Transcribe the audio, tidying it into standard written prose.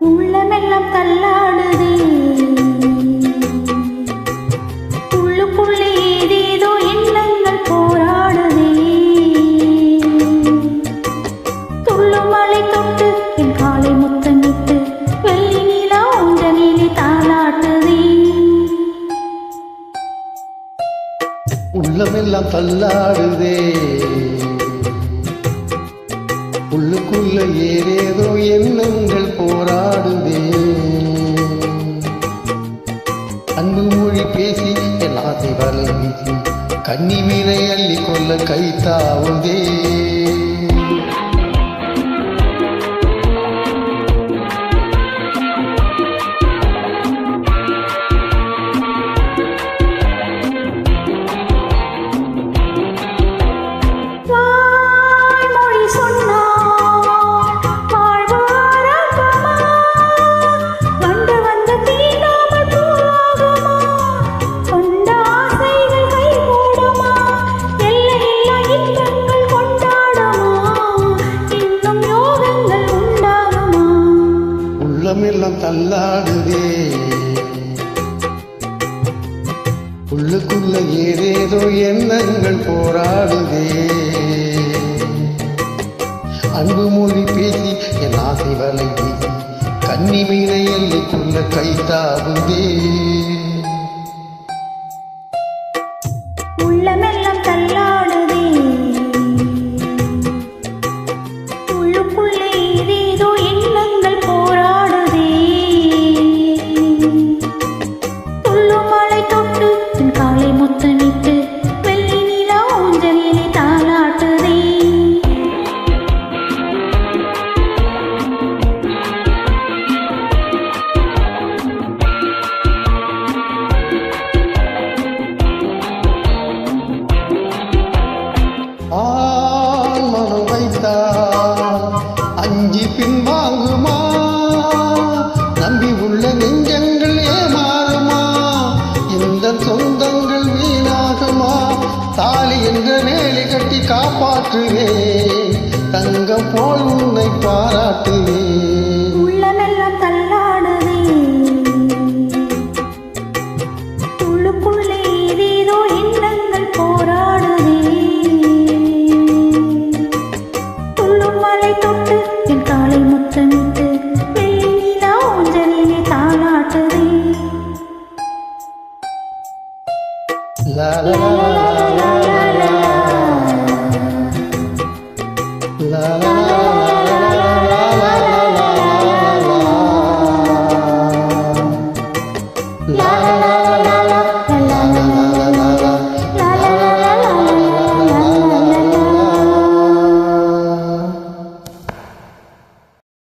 உள்ளமெல்லாம் தள்ளாடுதே, உள்ளுக்குள்ளே ஏதேதோ எண்ணங்கள் போராடுதே. துள்ளும் மலை தொட்டு என் காலை முத்தமிட்டு வெள்ளி நிலா ஊஞ்சலிலே தாலாட்டுதே. உள்ளமெல்லாம் தள்ளாடுதே, உள்ளுக்குள்ள ஏதேதோ எண்ணங்கள் போராடுதே. அன்பு மொழி பேசி என் ஆசை வலை வீசி கன்னி மீனை அள்ளி கொள்ள கைத்தாவுதே. உள்ளமெல்லாம் தள்ளாடுதே, உள்ளுக்குள்ள ஏதேதோ எண்ணங்கள் போராடுதே. அன்பு மொழி பேசி என் ஆசை வலை வீசி கன்னி மீனை எல்லைக்குள்ள கைத்தாவுதே. உள்ளமெல்லாம் தள்ளாடுதே, உள்ளுக்குள்ளே ஏதேதோ எண்ணங்கள் போராடுதே. துள்ளும் மலை தொட்டு என் காலை முத்தமிட்டு வெள்ளி நிலா ஊஞ்சலிலே தாலாட்டுதே. மனம் வைத்தால் அஞ்சி பின் வாங்குமா, நம்பி உள்ள நெஞ்சங்கள் ஏமாறுமா, இந்த சொந்தங்கள் வீணாகுமா. தாலி என்ற வேலி கட்டி காப்பாற்றுவேன், தங்கம் போல் உன்னை பாராட்டுவேன். உள்ளமெல்லாம் தள்ளாடுதே, உள்ளுக்குள்ளே ஏதேதோ எண்ணங்கள் போராடுதே. துள்ளும் மலை தொட்டு என் காலை முத்தமிட்டு வெள்ளி நிலா ஊஞ்சலிலே தாலாட்டுதே. லா லா லா லா லா லா லா la la la la la